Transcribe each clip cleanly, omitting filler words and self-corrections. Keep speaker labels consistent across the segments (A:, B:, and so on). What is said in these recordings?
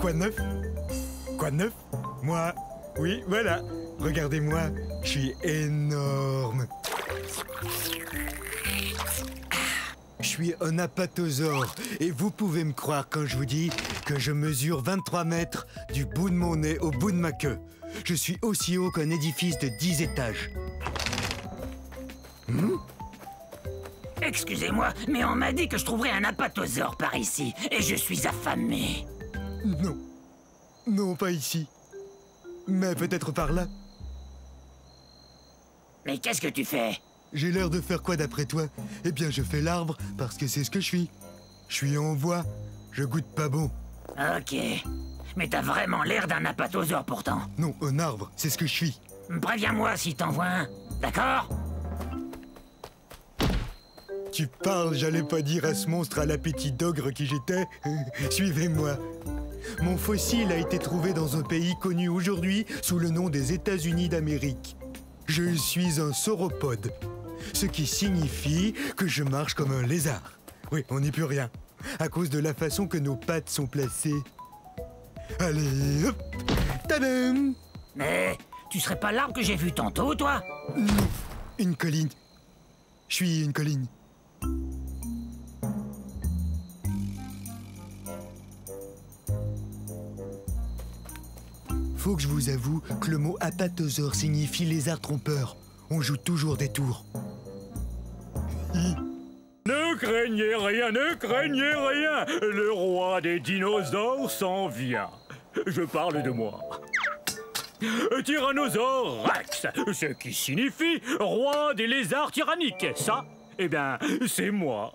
A: Quoi de neuf? Quoi de neuf? Moi? Oui, voilà. Regardez-moi, je suis énorme. Je suis un apatosaure et vous pouvez me croire quand je vous dis que je mesure 23 mètres du bout de mon nez au bout de ma queue. Je suis aussi haut qu'un édifice de 10 étages.
B: Excusez-moi, mais on m'a dit que je trouverais un apatosaure par ici, et je suis affamé.
A: Non. Non, pas ici. Mais peut-être par là.
B: Mais qu'est-ce que tu fais?
A: J'ai l'air de faire quoi d'après toi? Eh bien, je fais l'arbre parce que c'est ce que je suis. Je suis en voie. Je goûte pas bon.
B: Ok. Mais t'as vraiment l'air d'un apatosaure pourtant.
A: Non, un arbre, c'est ce que je suis.
B: Préviens-moi si t'en vois un, d'accord?
A: Tu parles, j'allais pas dire à ce monstre à l'appétit d'ogre qui j'étais. Suivez-moi. Mon fossile a été trouvé dans un pays connu aujourd'hui sous le nom des États-Unis d'Amérique. Je suis un sauropode, ce qui signifie que je marche comme un lézard. Oui, on n'y peut rien, à cause de la façon que nos pattes sont placées. Allez, hop, tadam!
B: Mais tu serais pas l'arbre que j'ai vu tantôt, toi?
A: Non, une colline. Je suis une colline. Faut que je vous avoue que le mot apatosaure signifie lézard trompeur. On joue toujours des tours.
C: Ne craignez rien, ne craignez rien. Le roi des dinosaures s'en vient. Je parle de moi. Tyrannosaure Rex, ce qui signifie roi des lézards tyranniques. Ça, eh bien, c'est moi.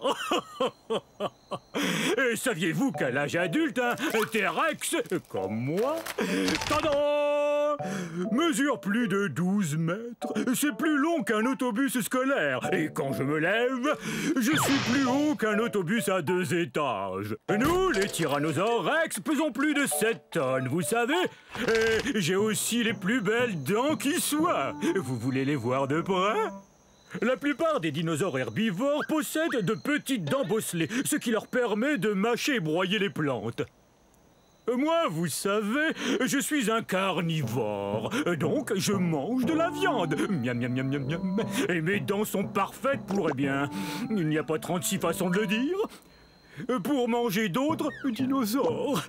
C: Et saviez-vous qu'à l'âge adulte, un T-Rex, comme moi, tada, mesure plus de 12 mètres. C'est plus long qu'un autobus scolaire. Et quand je me lève, je suis plus haut qu'un autobus à 2 étages. Nous, les tyrannosaures Rex, pesons plus de 7 tonnes, vous savez. Et j'ai aussi les plus belles dents qui soient. Vous voulez les voir de près ? La plupart des dinosaures herbivores possèdent de petites dents bosselées, ce qui leur permet de mâcher et broyer les plantes. Moi, vous savez, je suis un carnivore, donc je mange de la viande. Miam, miam, miam, miam, miam. Et mes dents sont parfaites pour, eh bien, il n'y a pas 36 façons de le dire, pour manger d'autres dinosaures.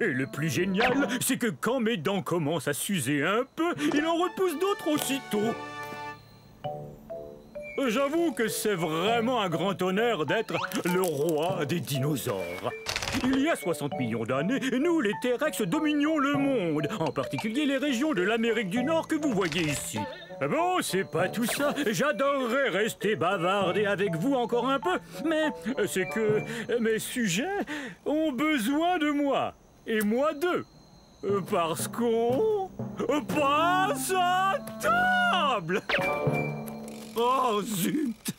C: Et le plus génial, c'est que quand mes dents commencent à s'user un peu, il en repousse d'autres aussitôt. J'avoue que c'est vraiment un grand honneur d'être le roi des dinosaures. Il y a 60 millions d'années, nous, les T-Rex, dominions le monde, en particulier les régions de l'Amérique du Nord que vous voyez ici. Bon, c'est pas tout ça. J'adorerais rester bavarder avec vous encore un peu, mais c'est que mes sujets ont besoin de moi, et moi d'eux. Parce qu'on passe à table. Oh, zut!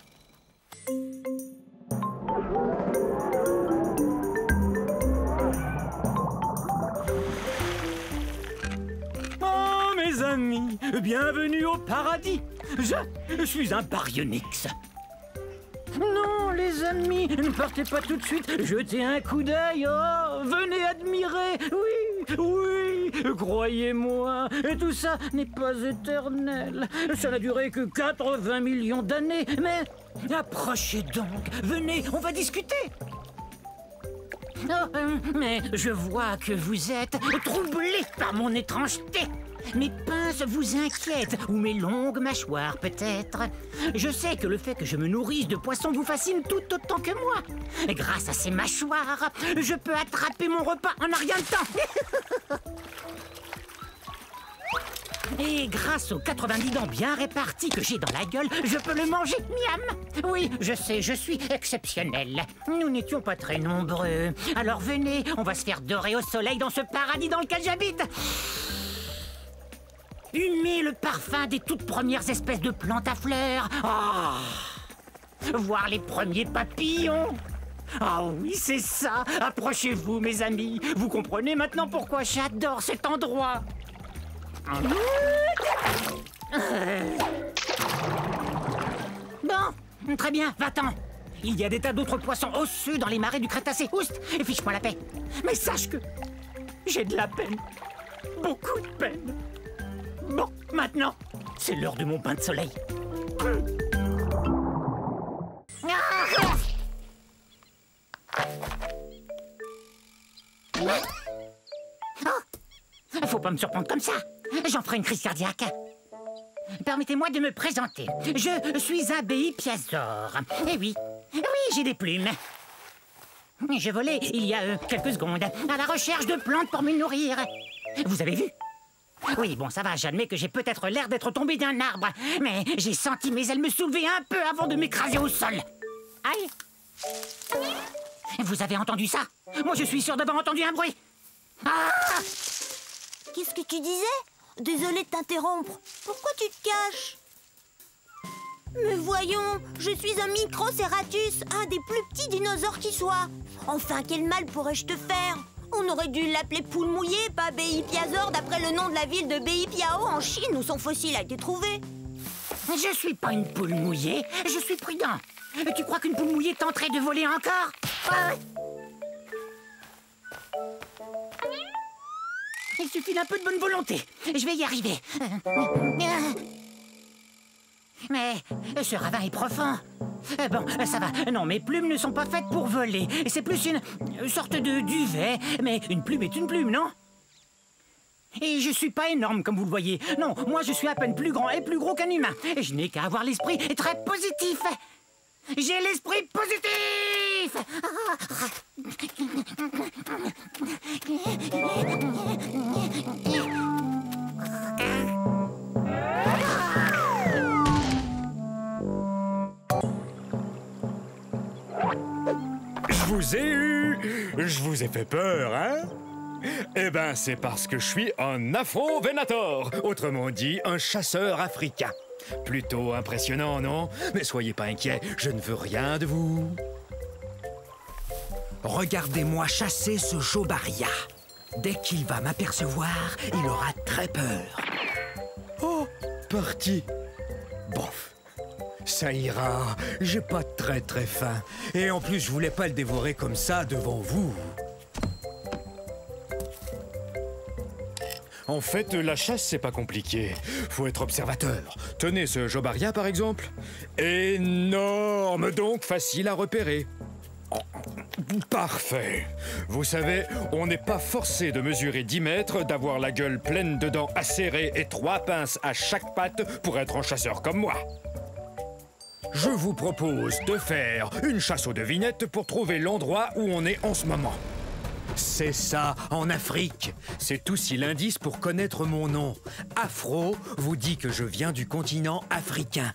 C: Oh, mes amis, bienvenue au paradis. Je suis un baryonyx. Non, les amis, ne partez pas tout de suite. Jetez un coup d'œil. Oh, venez admirer. Oui, oui, croyez-moi. Et tout ça n'est pas éternel. Ça n'a duré que 80 millions d'années. Mais approchez donc. Venez, on va discuter. Oh, mais je vois que vous êtes troublé par mon étrangeté. Mes pinces vous inquiètent, ou mes longues mâchoires peut-être. Je sais que le fait que je me nourrisse de poissons vous fascine tout autant que moi. Grâce à ces mâchoires, je peux attraper mon repas en un rien de temps. Et grâce aux 90 dents bien réparties que j'ai dans la gueule, je peux le manger, miam. Oui, je sais, je suis exceptionnel. Nous n'étions pas très nombreux. Alors venez, on va se faire dorer au soleil dans ce paradis dans lequel j'habite. Humer le parfum des toutes premières espèces de plantes à fleurs. Oh. Voir les premiers papillons. Ah oui, c'est ça. Approchez-vous, mes amis. Vous comprenez maintenant pourquoi j'adore cet endroit. Bon, très bien, va-t'en.
B: Il y a des tas d'autres poissons osseux dans les marais du Crétacé. Oust, et fiche-moi la paix. Mais sache que j'ai de la peine. Beaucoup de peine. Bon, maintenant, c'est l'heure de mon bain de soleil. Oh, faut pas me surprendre comme ça. J'en ferai une crise cardiaque. Permettez-moi de me présenter. Je suis un Béipiazor. Eh oui, j'ai des plumes. Je volais il y a quelques secondes à la recherche de plantes pour me nourrir. Vous avez vu? Oui, bon, ça va, j'admets que j'ai peut-être l'air d'être tombé d'un arbre. Mais j'ai senti mes ailes me soulever un peu avant de m'écraser au sol. Aïe! Vous avez entendu ça? Moi, je suis sûr d'avoir entendu un bruit. Ah!
D: Qu'est-ce que tu disais? Désolé de t'interrompre. Pourquoi tu te caches? Mais voyons, je suis un Microceratus, un des plus petits dinosaures qui soit. Enfin, quel mal pourrais-je te faire? On aurait dû l'appeler poule mouillée, pas Béipiazor, d'après le nom de la ville de Beipiao en Chine où son fossile a été trouvé.
B: Je suis pas une poule mouillée, je suis prudent. Tu crois qu'une poule mouillée tenterait de voler encore? Il suffit d'un peu de bonne volonté. Je vais y arriver. Mais ce ravin est profond. Bon, ça va. Non, mes plumes ne sont pas faites pour voler. C'est plus une sorte de duvet. Mais une plume est une plume, non? Et je suis pas énorme, comme vous le voyez. Non, moi je suis à peine plus grand et plus gros qu'un humain. Et je n'ai qu'à avoir l'esprit très positif. J'ai l'esprit positif!
C: Je vous ai eu! Je vous ai fait peur, hein? Eh ben, c'est parce que je suis un Afro-Venator, autrement dit, un chasseur africain. Plutôt impressionnant, non? Mais soyez pas inquiets, je ne veux rien de vous.
E: Regardez-moi chasser ce Jobaria. Dès qu'il va m'apercevoir, il aura très peur.
C: Oh, parti. Bof. Ça ira, j'ai pas très faim. Et en plus, je voulais pas le dévorer comme ça devant vous. En fait, la chasse, c'est pas compliqué. Faut être observateur. Tenez ce Jobaria, par exemple. Énorme, donc facile à repérer. Parfait. Vous savez, on n'est pas forcé de mesurer 10 mètres, d'avoir la gueule pleine de dents acérées et 3 pinces à chaque patte pour être un chasseur comme moi. Je vous propose de faire une chasse aux devinettes pour trouver l'endroit où on est en ce moment. C'est ça, en Afrique. C'est aussi l'indice pour connaître mon nom. Afro vous dit que je viens du continent africain.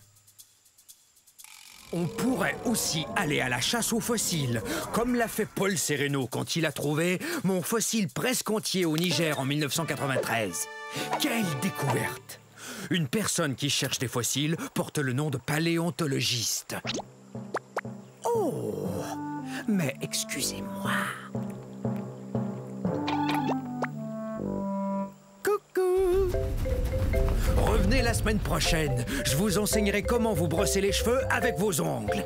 C: On pourrait aussi aller à la chasse aux fossiles, comme l'a fait Paul Sereno quand il a trouvé mon fossile presque entier au Niger en 1993. Quelle découverte! Une personne qui cherche des fossiles porte le nom de paléontologiste.
E: Oh, mais excusez-moi.
C: Coucou! Revenez la semaine prochaine. Je vous enseignerai comment vous brosser les cheveux avec vos ongles.